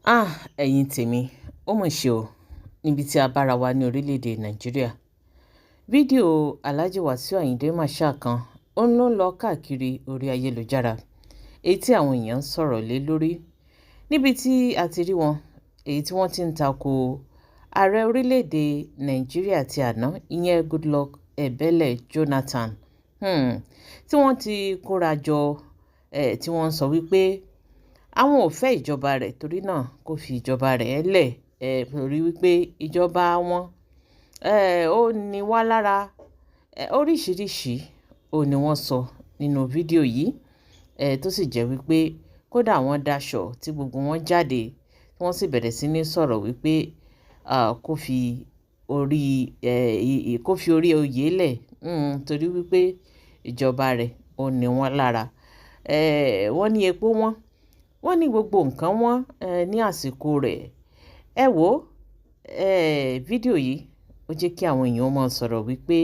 Ẹ̀yin tèmi, ó mọ̀ ṣe o, níbi tí a bára wa ní orílẹ̀-èdè Nàìjíríà. Fídíò Alhaji Wasiu Ayinde Marshal kan ó ń lọ káàkiri orí ayélujára, èyí tí àwọn èèyàn ń sọ̀rọ̀ lé lórí. Níbi tí a ti rí wọn, èyí tí wọ́n ti ń tako ààrẹ orílẹ̀-èdè Nàìjíríà ti àná, ìyẹn Goodluck Ebele Jonathan, tí wọ́n ti kóra jọ, tí wọ́n ń sọ wípé àwọn ò fẹ́ ìjọba rẹ̀, torí náà kó fi ìjọba rẹ̀ lẹ̀, torí wípé ìjọba wọn ó ní wá lára. Oríṣiríṣi ó ní wọ́n sọ nínú fídíò yìí, tó sì jẹ́ wípé kódà wọ́n daṣọ tí gbogbo wọn jáde, tí wọ́n sì bẹ̀rẹ̀ sí ní sọ̀rọ̀ wípé kó fi orí oyè lẹ̀, torí wípé ìjọba rẹ̀ ó ní wọ́n lára. Wọ́n ní epo wọ́n ní gbogbo nǹkan wọ́n ní àsìkò rẹ̀. Ẹ wò ó, fídíò yìí ó jẹ́ kí àwọn èèyàn máa sọ̀rọ̀ wípé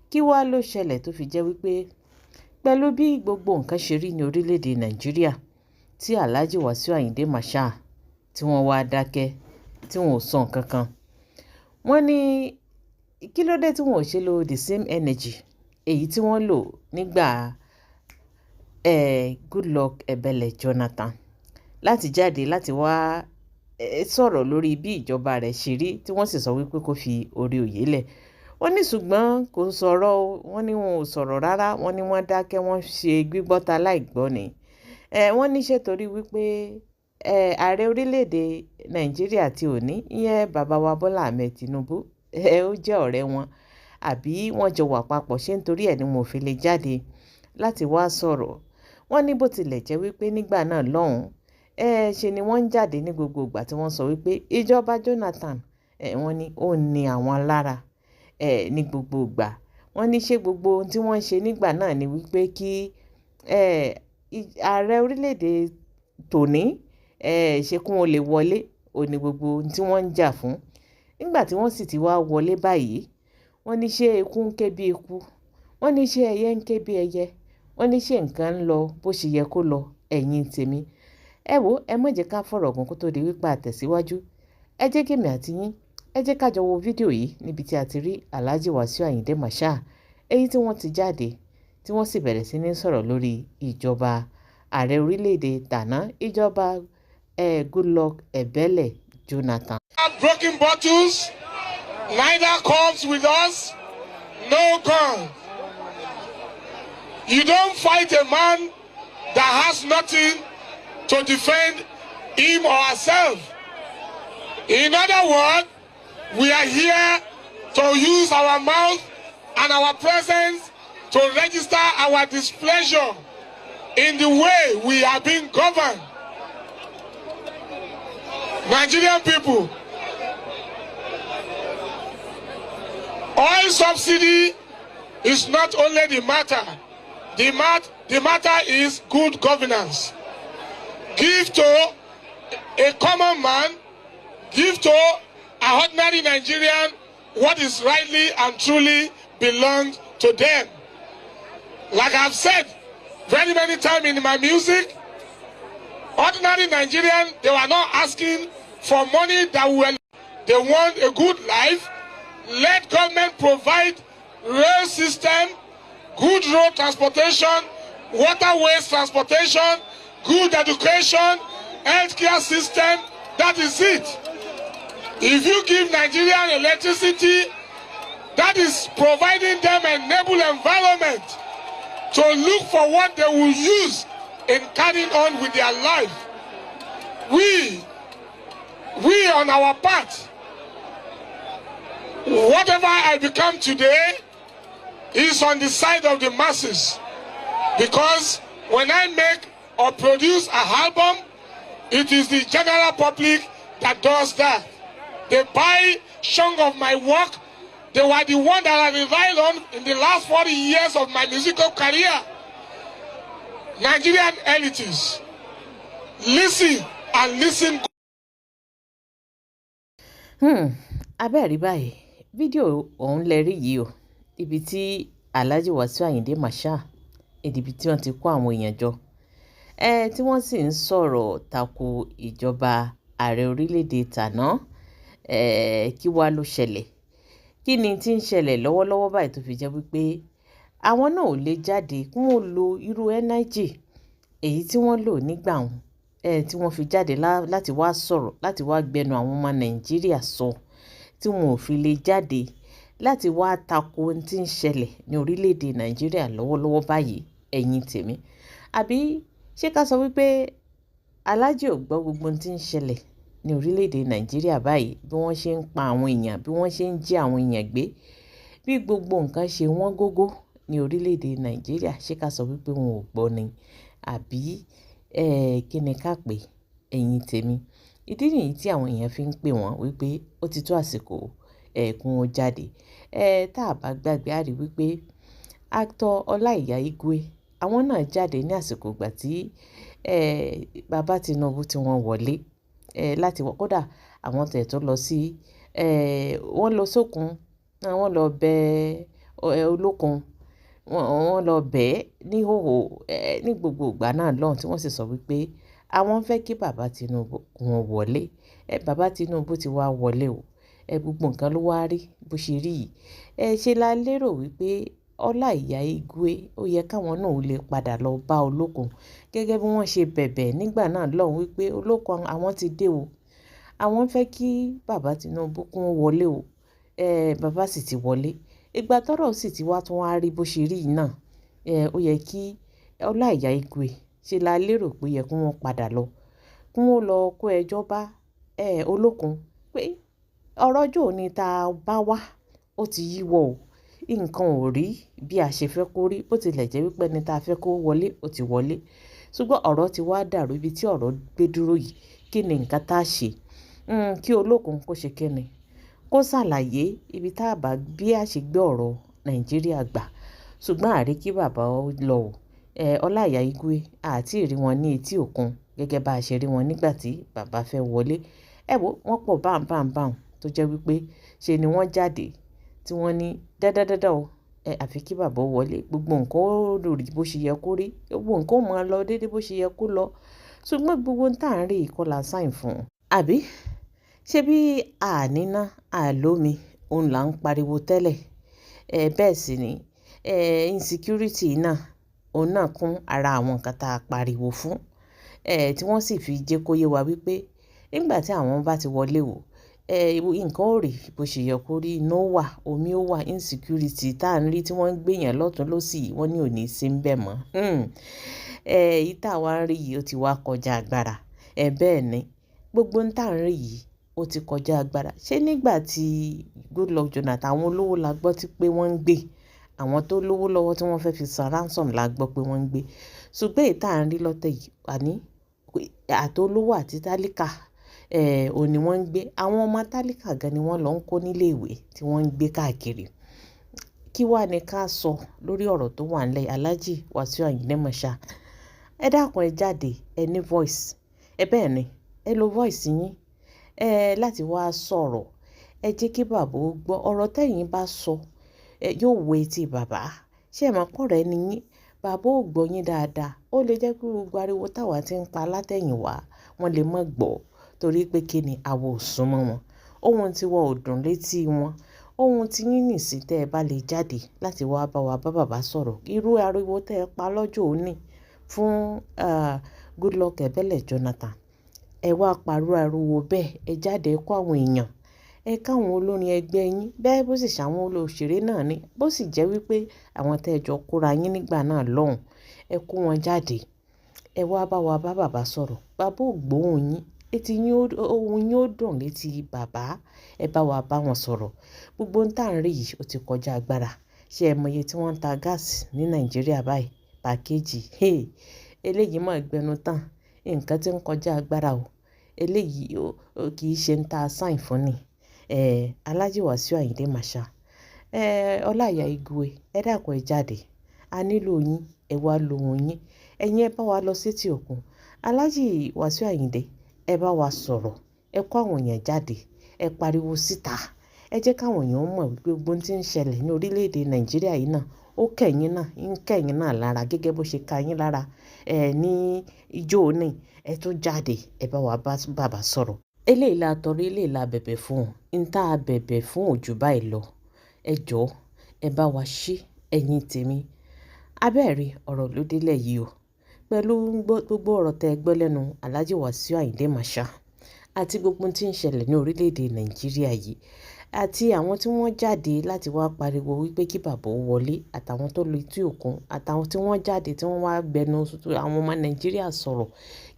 kí wá ló ṣẹlẹ̀ tó fi jẹ́ wípé pẹ̀lú bí gbogbo nǹkan ṣe rí ní orílẹ̀-èdè Nàìjíríà, tí Alhaji Wasiu Ayinde Marshal tí wọ́n wá dákẹ́, tí wọ́n ò sọ nǹkan kan. Wọ́n ní kí ló dé tí wọ́n ò ṣe lo the same energy èyí tí wọ́n lò nígbà Goodluck Ebele Jonathan láti jáde láti wá sọ̀rọ̀ lórí bí ìjọba rẹ̀ ṣe rí, tí wọ́n sì sọ wípé kó fi orí oyè lẹ̀. Wọ́n ní ṣùgbọ́n kò sọ̀rọ̀ o, wọ́n ní wọn ò sọ̀rọ̀ rárá, wọ́n ní wọ́n dákẹ́, wọ́n ṣe gbígbọ́ta láìgbọ́ ni. Wọ́n ní ṣé torí wípé ààrẹ orílẹ̀-èdè Nàìjíríà ti òní, ìyẹn bàbá wa Bọ́lá Ahmed Tinubu, ó jẹ́ ọ̀rẹ́ wọn, àbí wọ́n jọ wà papọ̀, ṣé nítorí ẹ̀ ni wọn ò fi lè jáde láti wá sọ̀rọ̀. Wọ́n ní bó tilẹ̀ jẹ́ wípé nígbà náà lọ́hùn, ṣe ni wọ́n ń jáde ní gbogbo ìgbà tí wọ́n sọ wípé ìjọba Jonathan, wọ́n ní ó ní àwọn lára ní gbogbo ìgbà. Wọ́n ní ṣé gbogbo ohun tí wọ́n ń ṣe nígbà náà ni wípé kí ààrẹ orílẹ̀-èdè tòní ṣe kí wọ́n lè wọlé, ó ní gbogbo ohun tí wọ́n ń jà fún. Nígbà tí wọ́n sì ti wá wọlé báyìí, wọ́n ní ṣé eku ń ké bí eku, wọ́n ní ṣé ẹyẹ ń ké bí ẹyẹ, wọ́n ní ṣé nǹkan ń lọ bó ṣe yẹ kó lọ. Ẹ̀yin tèmi, ẹ wò, ẹ má jẹ́ ká fọ̀rọ̀ gùn kó tó di wípé àtẹ̀síwájú. Ẹ jẹ́ kí èmi àti yín, ẹ jẹ́ ká jọ wo fídíò yìí níbi tí a ti rí Alhaji Wasiu Ayinde Marshal, èyí tí wọ́n ti jáde, tí wọ́n sì bẹ̀rẹ̀ sí ní sọ̀rọ̀ lórí ìjọba ààrẹ orílẹ̀-èdè tàná, ìjọba Goodluck Ebele Jonathan. Broken bottles, neither comes with us, no gun. You don't fight a man that has nothing to defend him or herself. In other words, we are here to use our mouth and our presence to register our displeasure in the way we are being governed. Nigerian people, oil subsidy is not only the matter. The matter is good governance. Give to a common man, give to an ordinary Nigerian what is rightly and truly belongs to them. Like I've said very many times in my music, ordinary Nigerians, they were not asking for money they want a good life. Let government provide rail system, good road transportation, waterways transportation, good education, healthcare system. That is it. If you give Nigerian electricity, that is providing them an enable environment to look for what they will use in carrying on with their life. We on our part, whatever I become today is on the side of the masses, because when I make or produce an album, it is the general public that does that. They buy chunk of my work. They were the one that I relied on in the last 40 years of my musical career. Nigerian elites, listen and listen. Abẹ́ẹ̀rí báyìí, fídíò ọ̀hún lẹ rí yìí o, ibi tí Alhaji Wasiu Ayinde Marshal, ibi tí wọ́n ti kó àwọn èèyàn jọ, tí wọ́n sì ń sọ̀rọ̀ tako ìjọba ààrẹ orílẹ̀-èdè tàná. Kí wá ló ṣẹlẹ̀? Kí ni tí ń ṣẹlẹ̀ lọ́wọ́lọ́wọ́ báyìí tó fi jẹ́ wípé àwọn náà ò lè jáde kí wọ́n lo irú ẹ́nájì èyí tí wọ́n lò nígbà wọn, tí wọ́n fi jáde láti wá sọ̀rọ̀, láti wá gbẹnu àwọn ọmọ Nàìjíríà sọ, tí wọn ò fi lè jáde láti wá tako ohun tí ń ṣẹlẹ̀ ní orílẹ̀-èdè Nàìjíríà lọ́wọ́lọ́wọ́ báyìí, ẹ̀yin tèmi. Àbí ṣé ká sọ wípé Alhaji ò gbọ́ gbogbo ohun tí ń ṣẹlẹ̀ ní orílẹ̀-èdè Nàìjíríà báyìí, bí wọ́n ṣe ń pa àwọn èèyàn, bí wọ́n ṣe ń jí àwọn èèyàn gbé, bí gbogbo nǹkan ṣe wọ́n gógó ní orílẹ̀-èdè Nàìjíríà, ṣé ká sọ wípé wọn ò gbọ́ ni? Àbí kí ni ká pè, ẹ̀yin tèmi? Ìdí nìyí tí àwọn èèyàn fi ń pè wọ́n wípé ó ti tó àsìkò kí wọ́n jáde. Tá a bá gbàgbé, a rí wípé actor Ọláìyá Igwe, àwọn náà jáde ní àsìkò ìgbà tí bàbá Tinubu tí wọ́n wọlé láti wọ́n. Kódà àwọn tẹ̀ tó lọ sí wọ́n lọ sókun, wọ́n lọ bẹ olókun, wọ́n lọ bẹ̀ ní hòhò ní gbogbo ìgbà náà lọ́hùn, tí wọ́n sì sọ wípé àwọn fẹ́ kí bàbá Tinubu wọn wọlé. Bàbá Tinubu ti wá wọlé o. Gbogbo nǹkan ló wá rí bó ṣe rí yìí. Ṣe la lérò wípé Ọláìyá Igwe ó yẹ káwọn náà ó lè padà lọ bá olókun gẹ́gẹ́ bí wọ́n ṣe bẹ̀bẹ̀ nígbà náà lọ́hùn wípé olókun àwọn ti dé o. Àwọn fẹ́ kí bàbá Tinubu kún wọlé o. Bàbá sì ti wọlé. Ìgbà tọ́rọ̀ sì ti wá tún wá rí bó ṣe rí yìí náà. Ó yẹ kí Ọláìyá Igwe, ṣe la lérò pé yẹ kí wọ́n padà lọ, kí wọ́n lọ kó ẹjọ́ bá olókun pé ọ̀rọ̀ ọjọ́ òní tá a bá wá ó ti yíwọ́ o. Nǹkan ò rí bí a ṣe fẹ́ kó rí, bó tilẹ̀ jẹ́ wípé ẹni tá a fẹ́ kó wọlé ó ti wọlé. Ṣùgbọ́n ọ̀rọ̀ ti wá dàrú ibi tí ọ̀rọ̀ gbé dúró yìí. Kí ni nǹkan tá a ṣe? Kí olókun kó ṣe kí ni? Kó ṣàlàyé ibi tá a bá bí a ṣe gbé ọ̀rọ̀ Nàìjíríà gbà. Ṣùgbọ́n àrí kí bàbá ó lọ o. Ọláìyá Igwe àti rí wọn ní etí òkun gẹ́gẹ́ bá a ṣe rí wọn nígbà tí bàbá fẹ́ wọlé. Wọ́n pọ̀ báhùn tó jẹ́ wípé ṣe ni wọ́n jáde tí wọ́n ní dáadáa o. Àfi kí bàbá ó wọlé, gbogbo nǹkan ó rí bó ṣe yẹ kó rí, gbogbo nǹkan ó máa lọ déédéé bó ṣe yẹ kó lọ. Ṣùgbọ́n gbogbo ohun tá à ń rí ìkọlà sáìn fún un. Àbí ṣé bí àníná àlómi òun là ń pariwo tẹ́lẹ̀? Bẹ́ẹ̀ sì ni insecurity náà, òun náà kún ara àwọn nǹkan tá a pariwo fún. Tí wọ́n sì fi jẹ́ kó yé wa wípé nígbà tí àwọn bá ti wọlé o, nǹkan ò rí bó ṣe yẹ kó rí, iná ó wà, omi ó wà, insecurity tá à ń rí tí wọ́n ń gbé yẹn lọ́tùn lósì yìí, wọ́n ní ò ní sí ń bẹ̀ mọ́. Èyí tá a wá ń rí yìí ó ti wá kọjá agbára. Bẹ́ẹ̀ ni gbogbo ohun tá à ń rí yìí ó ti kọjá agbára. Ṣé nígbà tí Goodluck Jonathan, àwọn olówó la gbọ́ pé wọ́n ń gbé, àwọn tó lówó lọ́wọ́ tí wọ́n fẹ́ fi san ransom la gbọ́ pé wọ́n ń gbé. Ṣùgbọ́n èyí tá à ń rí lọ́tẹ̀ yìí, àní àtolówó àti tálíkà òun ni wọ́n ń gbé. Àwọn ọmọ tálíkà gan ni wọ́n lọ ń kó nílé ìwé tí wọ́n ń gbé káàkiri. Kí wá ni ká sọ lórí ọ̀rọ̀ tó wà nílẹ̀? Alhaji Wasiu Ayinde Marshal, ẹ dákun ẹ jáde, ẹ ní voice. Bẹ́ẹ̀ ni ẹ lo voice yín láti wá sọ̀rọ̀. Ẹ jẹ́ kí bàbá ó gbọ́ ọ̀rọ̀ tẹ́yin bá sọ. Yóò wo etí bàbá. Ṣé ẹ mọ̀ pé ọ̀rẹ́ ni yín? Bàbá ó gbọ́ yín dáadáa. Ó lè jẹ́ pé gbogbo ariwo táwa ti ń pa látẹ̀yìnwá wọ́n lè má gbọ́, torí pé kí ni àwa ò súnmọ́ wọn. Ohun tí wọ́n ò dùn létí wọn. Ohun tí yín nìsí tẹ́ ẹ bá lè jáde láti wá bá wa bá bàbá sọ̀rọ̀. Irú ariwo tẹ́ ẹ pa lọ́jọ́ òní fún Goodluck Ebele Jonathan. Ẹ wá parú ariwo bẹ́ẹ̀, ẹ jáde ẹ kó àwọn èèyàn. Ẹ káwọn olórin ẹgbẹ́ yín, bẹ́ẹ̀ bó sì ṣàwọn olóṣèré náà ni, bó sì jẹ́ wípé àwọn tẹ́ ẹ jọ kóra yín nígbà náà lọ́hùn, ẹ kó wọn jáde. Ẹ wá bá wa bá bàbá sọ̀rọ̀. Bàbá ò gbóhùn yín, etí yín ohùn yín ó dùn létí bàbá. Ẹ bá wa bá wọn sọ̀rọ̀. Gbogbo ohun tá à ń rí yìí ó ti kọjá agbára. Ṣé ẹ mọ iye tí wọ́n ń ta gáàsì ní Nàìjíríà báyìí? Pàkéjì. Eléyìí máa gbẹnu tán. Nǹkan tí ń kọjá agbára o. Eléyìí kì í ṣe ń ta sáìn fún ni. Alhaji Wasiu Ayinde Marshal, Ọláìyá Igwe, ẹ dákun ẹ jáde. A nílò yín, ẹ wá lo ohùn yín. Ẹ̀yin ẹ bá wa lọ sétí òkun. Alhaji Wasiu Ayinde, ẹ bá wa sọ̀rọ̀. Ẹ kó àwọn èèyàn jáde. Ẹ pariwo síta. Ẹ jẹ́ káwọn èèyàn mọ̀ wípé gbogbo ohun tí ń ṣẹlẹ̀ ní orílẹ̀-èdè Nàìjíríà yìí náà ó kẹ̀yìn náà, ń kẹ̀yìn náà lára gẹ́gẹ́ bó ṣe ka yín lára ní ijó òní. Ẹ tún jáde, ẹ bá wa bá bàbá sọ̀rọ̀. eléyìí la tọrọ eléyìí la bẹ̀bẹ̀ fún un tá a bẹ̀bẹ̀ fún òjò báyìí lọ ẹ jọ̀ọ́ ẹ bá wa ṣí ẹ̀yin tèmi abẹ́ẹ̀rí ọ̀rọ̀ ló délẹ̀ yìí o pẹ̀lú gbogbo ọ̀rọ̀ tẹ́ ẹ gbọ́ lẹ́nu Alhaji Wasiu Ayinde Marshal àti gbogbo ohun tí ń ṣẹlẹ̀ ní orílẹ̀-èdè Nàìjíríà yìí àti àwọn tí wọ́n jáde láti wá pariwo wípé kí bàbá ó wọlé àtàwọn tó lọ etí òkun àtàwọn tí wọ́n jáde tí wọ́n wá gbẹnu àwọn ọmọ Nàìjíríà sọ̀rọ̀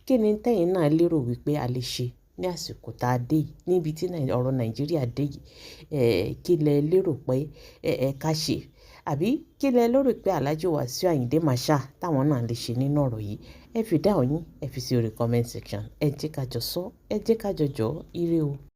kí ni tẹ́yin náà lérò wípé a lè ṣe ní àsìkò tá a dé yìí níbi tí ọ̀rọ̀ Nàìjíríà dé yìí kí lẹ lérò pé ká ṣe àbí kí lẹ lérò pé Alhaji Wasiu Ayinde Marshal táwọn náà lè ṣe nínú ọ̀rọ̀ yìí ẹ fi dáhùn yín ẹ fi sí orí comment section ẹ jẹ́ ká jọ sọ ẹ jẹ́ ká jọ jọ ire o.